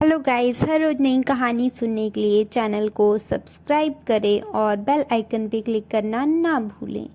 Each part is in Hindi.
हेलो गाइस, हर रोज नई कहानी सुनने के लिए चैनल को सब्सक्राइब करें और बेल आइकन पे क्लिक करना ना भूलें।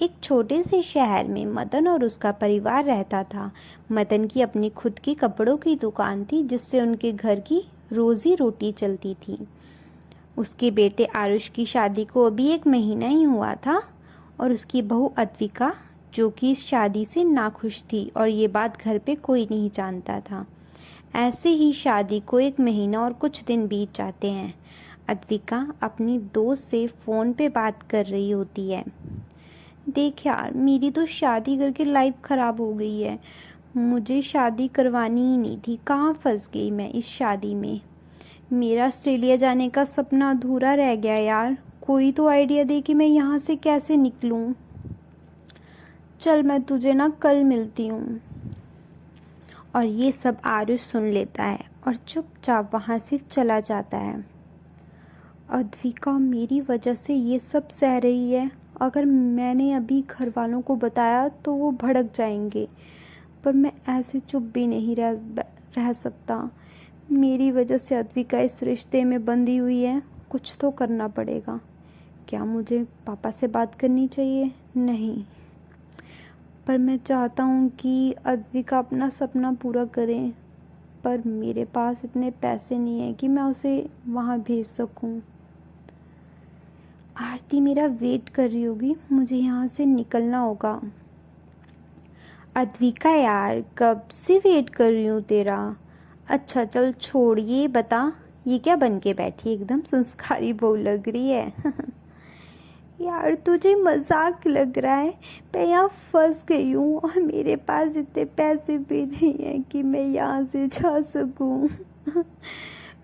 एक छोटे से शहर में मदन और उसका परिवार रहता था। मदन की अपनी खुद की कपड़ों की दुकान थी जिससे उनके घर की रोजी रोटी चलती थी। उसके बेटे आरुष की शादी को अभी 1 महीना ही हुआ था और उसकी बहू अद्विका, जो कि इस शादी से नाखुश थी और ये बात घर पे कोई नहीं जानता था। ऐसे ही शादी को 1 महीना और कुछ दिन बीत जाते हैं। अद्विका अपनी दोस्त से फ़ोन पे बात कर रही होती है। देख यार, मेरी तो शादी करके लाइफ ख़राब हो गई है। मुझे शादी करवानी ही नहीं थी। कहाँ फंस गई मैं इस शादी में। मेरा ऑस्ट्रेलिया जाने का सपना अधूरा रह गया यार। कोई तो आइडिया दे कि मैं यहाँ से कैसे निकलूँ। चल, मैं तुझे ना कल मिलती हूँ। और ये सब आरुष सुन लेता है और चुपचाप वहाँ से चला जाता है। अद्विका मेरी वजह से ये सब सह रही है। अगर मैंने अभी घर वालों को बताया तो वो भड़क जाएंगे, पर मैं ऐसे चुप भी नहीं रह सकता। मेरी वजह से अद्विका इस रिश्ते में बंधी हुई है। कुछ तो करना पड़ेगा। क्या मुझे पापा से बात करनी चाहिए? नहीं, पर मैं चाहता हूँ कि अद्विका अपना सपना पूरा करें, पर मेरे पास इतने पैसे नहीं हैं कि मैं उसे वहाँ भेज सकूँ। आरती मेरा वेट कर रही होगी, मुझे यहाँ से निकलना होगा। अद्विका यार, कब से वेट कर रही हूँ तेरा। अच्छा चल छोड़, ये बता, ये क्या बन के बैठी, एकदम संस्कारी बहू लग रही है। यार तुझे मजाक लग रहा है? मैं यहाँ फंस गई हूँ और मेरे पास इतने पैसे भी नहीं हैं कि मैं यहाँ से जा सकूँ।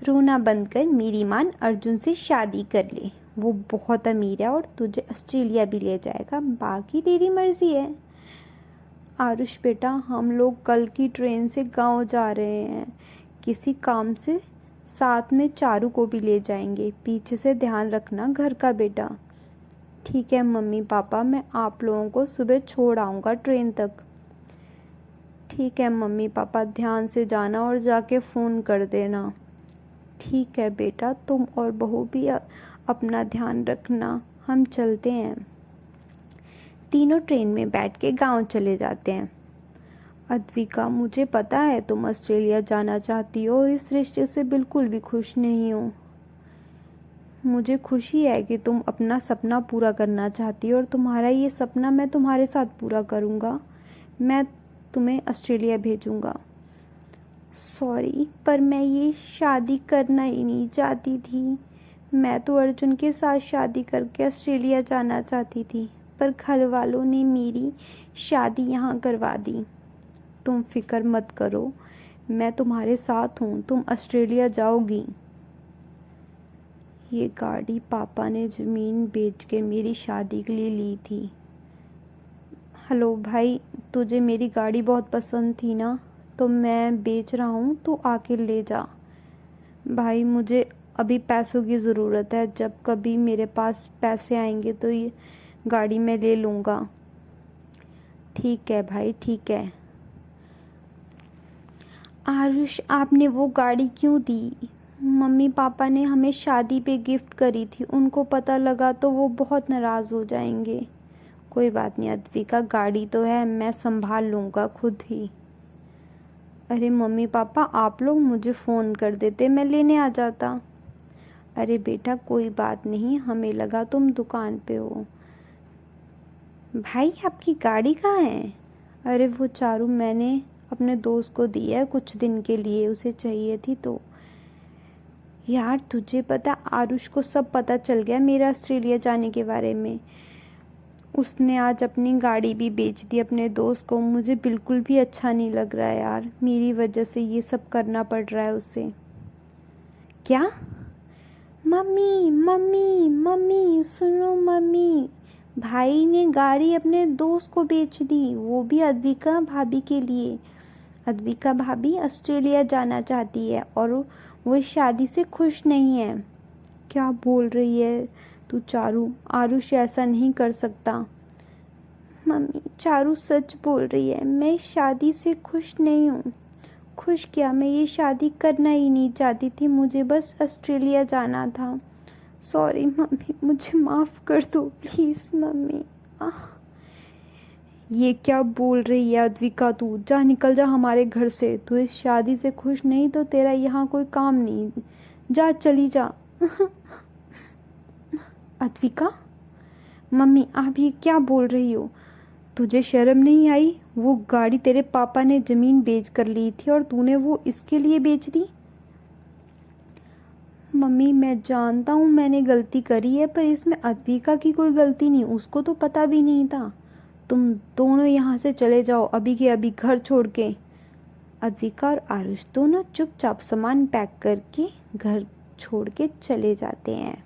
रोना बंद कर, मेरी मान अर्जुन से शादी कर ले। वो बहुत अमीर है और तुझे ऑस्ट्रेलिया भी ले जाएगा। बाकी तेरी मर्जी है। आरुष बेटा, हम लोग कल की ट्रेन से गांव जा रहे हैं किसी काम से। साथ में चारू को भी ले जाएंगे। पीछे से ध्यान रखना घर का बेटा। ठीक है मम्मी पापा, मैं आप लोगों को सुबह छोड़ आऊँगा ट्रेन तक। ठीक है मम्मी पापा, ध्यान से जाना और जाके फ़ोन कर देना। ठीक है बेटा, तुम और बहू भी अपना ध्यान रखना। हम चलते हैं। तीनों ट्रेन में बैठ के गांव चले जाते हैं। अद्विका, मुझे पता है तुम ऑस्ट्रेलिया जाना चाहती हो और इस रिश्ते से बिल्कुल भी खुश नहीं हो। मुझे खुशी है कि तुम अपना सपना पूरा करना चाहती हो और तुम्हारा ये सपना मैं तुम्हारे साथ पूरा करूँगा। मैं तुम्हें ऑस्ट्रेलिया भेजूँगा। सॉरी, पर मैं ये शादी करना ही नहीं चाहती थी। मैं तो अर्जुन के साथ शादी करके ऑस्ट्रेलिया जाना चाहती थी, पर घर वालों ने मेरी शादी यहाँ करवा दी। तुम फिक्र मत करो, मैं तुम्हारे साथ हूँ। तुम ऑस्ट्रेलिया जाओगी। ये गाड़ी पापा ने ज़मीन बेच के मेरी शादी के लिए ली थी। हेलो भाई, तुझे मेरी गाड़ी बहुत पसंद थी ना, तो मैं बेच रहा हूँ, तू आके ले जा। भाई मुझे अभी पैसों की ज़रूरत है। जब कभी मेरे पास पैसे आएंगे तो ये गाड़ी मैं ले लूँगा। ठीक है भाई, ठीक है। आरुष, आपने वो गाड़ी क्यों दी? मम्मी पापा ने हमें शादी पे गिफ्ट करी थी। उनको पता लगा तो वो बहुत नाराज़ हो जाएंगे। कोई बात नहीं अद्विका, गाड़ी तो है, मैं संभाल लूँगा खुद ही। अरे मम्मी पापा, आप लोग मुझे फ़ोन कर देते, मैं लेने आ जाता। अरे बेटा कोई बात नहीं, हमें लगा तुम दुकान पे हो। भाई आपकी गाड़ी कहाँ है? अरे वो चारू मैंने अपने दोस्त को दी है कुछ दिन के लिए, उसे चाहिए थी तो। यार तुझे पता, आरुष को सब पता चल गया मेरा ऑस्ट्रेलिया जाने के बारे में। उसने आज अपनी गाड़ी भी बेच दी अपने दोस्त को। मुझे बिल्कुल भी अच्छा नहीं लग रहा है यार, मेरी वजह से ये सब करना पड़ रहा है उसे। क्या? मम्मी मम्मी मम्मी सुनो मम्मी, भाई ने गाड़ी अपने दोस्त को बेच दी, वो भी अद्विका भाभी के लिए। अद्विका भाभी ऑस्ट्रेलिया जाना चाहती है और वो इस शादी से खुश नहीं है। क्या बोल रही है तू चारू? आरुष ऐसा नहीं कर सकता। मम्मी चारू सच बोल रही है, मैं इस शादी से खुश नहीं हूँ। खुश किया। मैं ये शादी करना ही नहीं चाहती थी, मुझे बस ऑस्ट्रेलिया जाना था। सॉरी मम्मी, मुझे माफ़ कर दो प्लीज़ मम्मी। आह, ये क्या बोल रही है अद्विका, तू जा, निकल जा हमारे घर से। तू इस शादी से खुश नहीं तो तेरा यहाँ कोई काम नहीं, जा चली जा। अद्विका, मम्मी आप ये क्या बोल रही हो? तुझे शर्म नहीं आई? वो गाड़ी तेरे पापा ने ज़मीन बेच कर ली थी और तूने वो इसके लिए बेच दी। मम्मी मैं जानता हूँ मैंने गलती करी है, पर इसमें अद्विका की कोई गलती नहीं, उसको तो पता भी नहीं था। तुम दोनों यहाँ से चले जाओ अभी के अभी, घर छोड़ के। अद्विका और आरुष दोनों चुपचाप सामान पैक करके घर छोड़ के चले जाते हैं।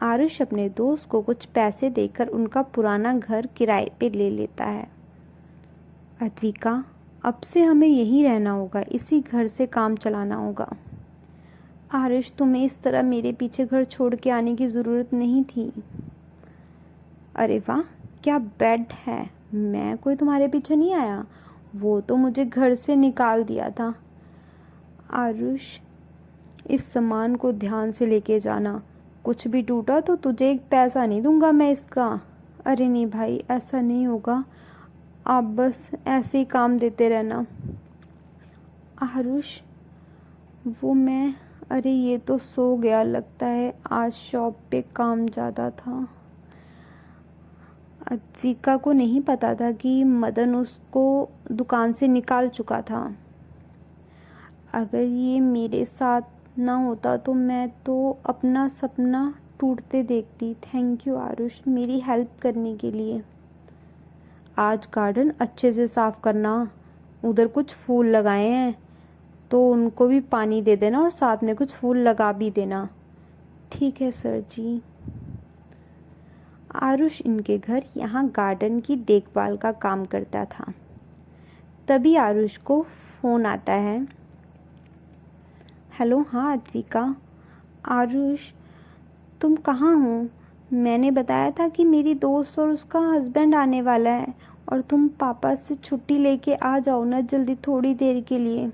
आरुष अपने दोस्त को कुछ पैसे देकर उनका पुराना घर किराए पे ले लेता है। अद्विका, अब से हमें यहीं रहना होगा, इसी घर से काम चलाना होगा। आरुष, तुम्हें इस तरह मेरे पीछे घर छोड़ के आने की ज़रूरत नहीं थी। अरे वाह, क्या बेड है, मैं कोई तुम्हारे पीछे नहीं आया, वो तो मुझे घर से निकाल दिया था। आरुष, इस सामान को ध्यान से लेके जाना, कुछ भी टूटा तो तुझे एक पैसा नहीं दूंगा मैं इसका। अरे नहीं भाई, ऐसा नहीं होगा, आप बस ऐसे ही काम देते रहना। आरुष, वो मैं, अरे ये तो सो गया लगता है, आज शॉप पे काम ज़्यादा था। अद्विका को नहीं पता था कि मदन उसको दुकान से निकाल चुका था। अगर ये मेरे साथ ना होता तो मैं तो अपना सपना टूटते देखती। थैंक यू आरुष, मेरी हेल्प करने के लिए। आज गार्डन अच्छे से साफ करना, उधर कुछ फूल लगाए हैं तो उनको भी पानी दे देना और साथ में कुछ फूल लगा भी देना। ठीक है सर जी। आरुष इनके घर यहाँ गार्डन की देखभाल का काम करता था। तभी आरुष को फ़ोन आता है। हेलो, हाँ अद्विका। आरुष, तुम कहाँ हो? मैंने बताया था कि मेरी दोस्त और उसका हस्बैंड आने वाला है और तुम पापा से छुट्टी लेके आ जाओ ना जल्दी, थोड़ी देर के लिए।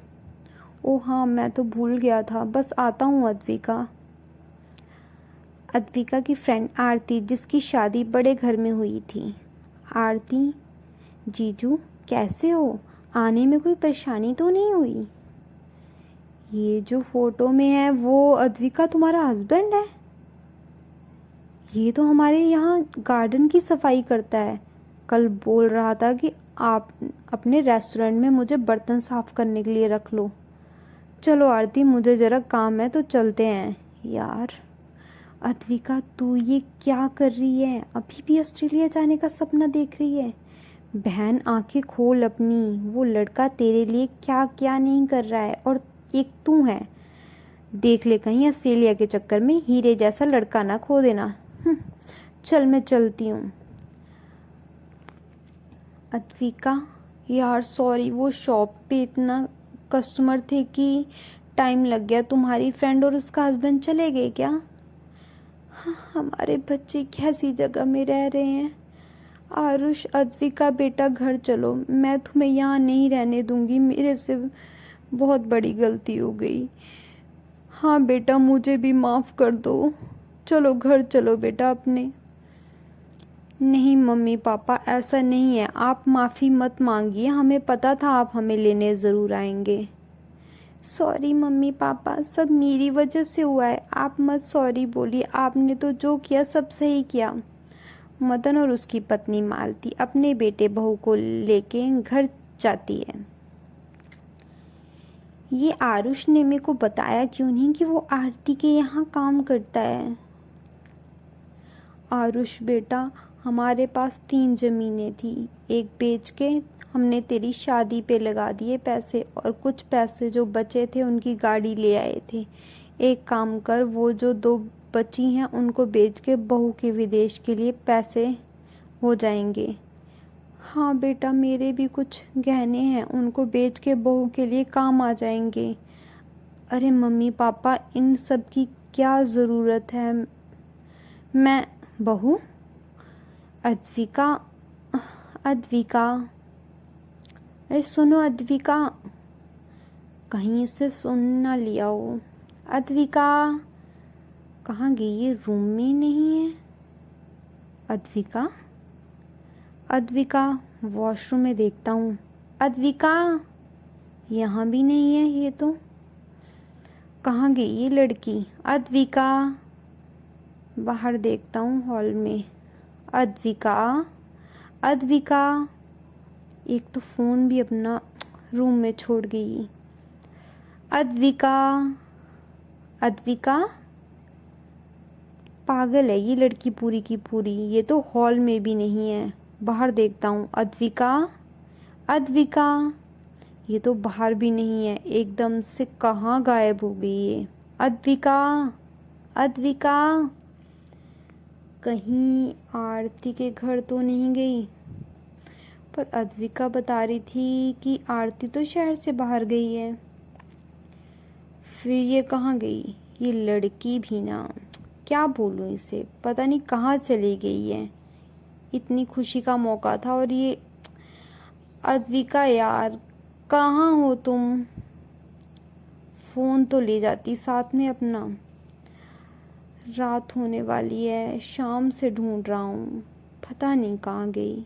ओह हाँ, मैं तो भूल गया था, बस आता हूँ अद्विका। अद्विका की फ्रेंड आरती, जिसकी शादी बड़े घर में हुई थी। आरती, जीजू कैसे हो? आने में कोई परेशानी तो नहीं हुई? ये जो फोटो में है वो अद्विका तुम्हारा हस्बैंड है? ये तो हमारे यहाँ गार्डन की सफाई करता है, कल बोल रहा था कि आप अपने रेस्टोरेंट में मुझे बर्तन साफ करने के लिए रख लो। चलो आरती, मुझे ज़रा काम है तो चलते हैं। यार अद्विका, तू ये क्या कर रही है? अभी भी ऑस्ट्रेलिया जाने का सपना देख रही है? बहन आंखें खोल अपनी, वो लड़का तेरे लिए क्या क्या नहीं कर रहा है, और एक तू है। देख ले कहीं ऑस्ट्रेलिया के चक्कर में हीरे जैसा लड़का ना खो देना। चल मैं चलती हूँ। अद्विका, यार सॉरी, वो शॉप पे इतना कस्टमर थे कि टाइम लग गया। तुम्हारी फ्रेंड और उसका हस्बैंड चले गए क्या? हाँ, हमारे बच्चे कैसी जगह में रह रहे हैं। आरुष, अद्विका बेटा घर चलो, मैं तुम्हें यहाँ नहीं रहने दूंगी, मेरे से बहुत बड़ी गलती हो गई। हाँ बेटा, मुझे भी माफ़ कर दो, चलो घर चलो बेटा अपने। नहीं मम्मी पापा, ऐसा नहीं है, आप माफ़ी मत मांगिए, हमें पता था आप हमें लेने ज़रूर आएंगे। सॉरी मम्मी पापा, सब मेरी वजह से हुआ है, आप मत सॉरी बोलिए, आपने तो जो किया सब सही किया। मदन और उसकी पत्नी मालती अपने बेटे बहू को लेके घर जाती है। ये आरुष ने मेरे को बताया क्यों नहीं कि वो आरती के यहाँ काम करता है। आरुष बेटा, हमारे पास 3 ज़मीनें थी, एक बेच के हमने तेरी शादी पे लगा दिए पैसे, और कुछ पैसे जो बचे थे उनकी गाड़ी ले आए थे। एक काम कर, वो जो 2 बची हैं उनको बेच के बहू के विदेश के लिए पैसे हो जाएंगे। हाँ बेटा, मेरे भी कुछ गहने हैं, उनको बेच के बहू के लिए काम आ जाएंगे। अरे मम्मी पापा, इन सब की क्या ज़रूरत है? मैं बहू? अद्विका, अद्विका, अरे सुनो अद्विका, कहीं इसे सुन ना लिया हो। अद्विका कहाँ गई? ये रूम में नहीं है। अद्विका, अद्विका वॉशरूम में देखता हूँ। अद्विका यहाँ भी नहीं है। ये तो कहाँ गई ये लड़की? अद्विका बाहर देखता हूँ हॉल में। अद्विका, अद्विका एक तो फ़ोन भी अपना रूम में छोड़ गई। अद्विका, अद्विका पागल है ये लड़की पूरी की पूरी। ये तो हॉल में भी नहीं है। बाहर देखता हूँ। अद्विका, अद्विका ये तो बाहर भी नहीं है। एकदम से कहाँ गायब हो गई ये? अद्विका, अद्विका कहीं आरती के घर तो नहीं गई? पर अद्विका बता रही थी कि आरती तो शहर से बाहर गई है। फिर ये कहाँ गई? ये लड़की भी ना, क्या बोलूँ इसे, पता नहीं कहाँ चली गई है। इतनी खुशी का मौका था और ये अद्विका यार कहाँ हो तुम? फ़ोन तो ले जाती साथ में अपना। रात होने वाली है, शाम से ढूंढ रहा हूँ, पता नहीं कहाँ गई।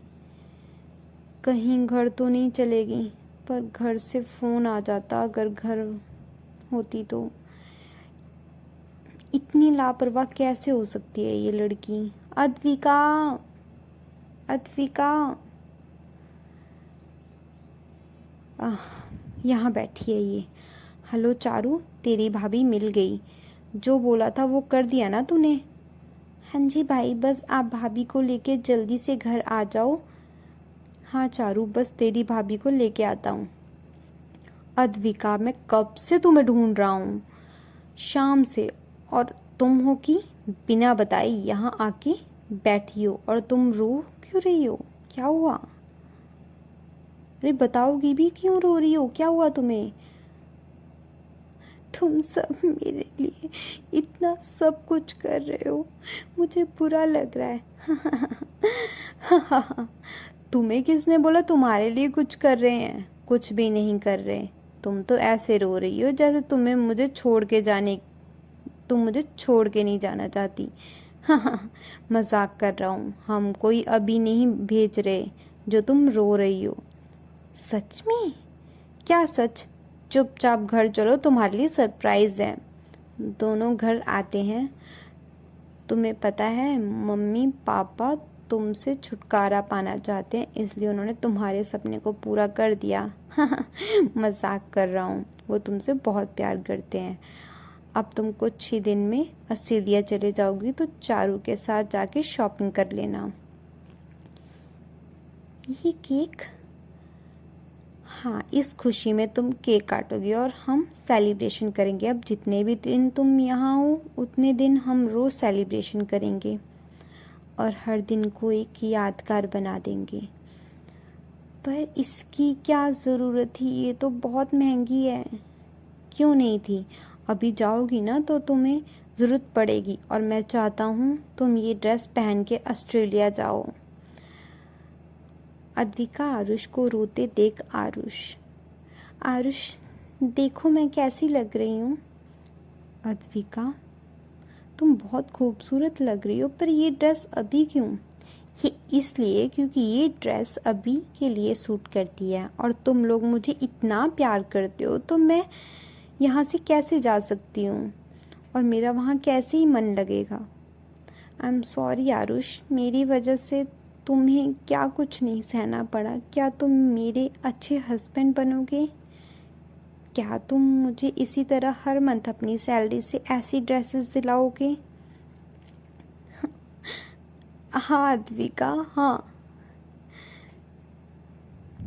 कहीं घर तो नहीं चलेगी? पर घर से फ़ोन आ जाता अगर घर होती तो। इतनी लापरवाह कैसे हो सकती है ये लड़की? अद्विका, अद्विका यहाँ बैठी है ये। हेलो चारू, तेरी भाभी मिल गई। जो बोला था वो कर दिया ना तूने? हाँ जी भाई, बस आप भाभी को लेके जल्दी से घर आ जाओ। हाँ चारू, बस तेरी भाभी को लेके आता हूँ। अद्विका मैं कब से तुम्हें ढूंढ रहा हूँ, शाम से, और तुम हो कि बिना बताए यहाँ आके बैठी हो। और तुम रो क्यों रही हो? क्या हुआ? अरे बताओगी भी, क्यों रो रही हो? क्या हुआ तुम्हें? तुम सब मेरे लिए इतना सब कुछ कर रहे हो, मुझे बुरा लग रहा है। तुम्हें किसने बोला तुम्हारे लिए कुछ कर रहे हैं? कुछ भी नहीं कर रहे। तुम तो ऐसे रो रही हो जैसे तुम मुझे छोड़ के नहीं जाना चाहती। मजाक कर रहा हूँ। हम कोई अभी नहीं भेज रहे जो तुम रो रही हो। सच में? क्या सच? चुपचाप घर चलो, तुम्हारे लिए सरप्राइज है। दोनों घर आते हैं। तुम्हें पता है मम्मी पापा तुमसे छुटकारा पाना चाहते हैं, इसलिए उन्होंने तुम्हारे सपने को पूरा कर दिया। मजाक कर रहा हूँ, वो तुमसे बहुत प्यार करते हैं। अब तुम कुछ ही दिन में ऑस्ट्रेलिया चले जाओगी तो चारू के साथ जाके शॉपिंग कर लेना। ये केक? हाँ, इस खुशी में तुम केक काटोगे और हम सेलिब्रेशन करेंगे। अब जितने भी दिन तुम यहाँ हो उतने दिन हम रोज़ सेलिब्रेशन करेंगे और हर दिन को एक यादगार बना देंगे। पर इसकी क्या ज़रूरत थी? ये तो बहुत महंगी है। क्यों नहीं थी? अभी जाओगी ना तो तुम्हें ज़रूरत पड़ेगी और मैं चाहता हूँ तुम ये ड्रेस पहन के ऑस्ट्रेलिया जाओ। अद्विका आरुष को रोते देख आरुष, आरुष देखो मैं कैसी लग रही हूँ। अद्विका तुम बहुत खूबसूरत लग रही हो, पर ये ड्रेस अभी क्यों? ये इसलिए क्योंकि ये ड्रेस अभी के लिए सूट करती है और तुम लोग मुझे इतना प्यार करते हो तो मैं यहाँ से कैसे जा सकती हूँ और मेरा वहाँ कैसे ही मन लगेगा। आई एम सॉरी आरुष, मेरी वजह से तुम्हें क्या कुछ नहीं सहना पड़ा। क्या तुम मेरे अच्छे हस्बैंड बनोगे? क्या तुम मुझे इसी तरह हर मंथ अपनी सैलरी से ऐसी ड्रेसेस दिलाओगे? हाँ अद्विका, हाँ।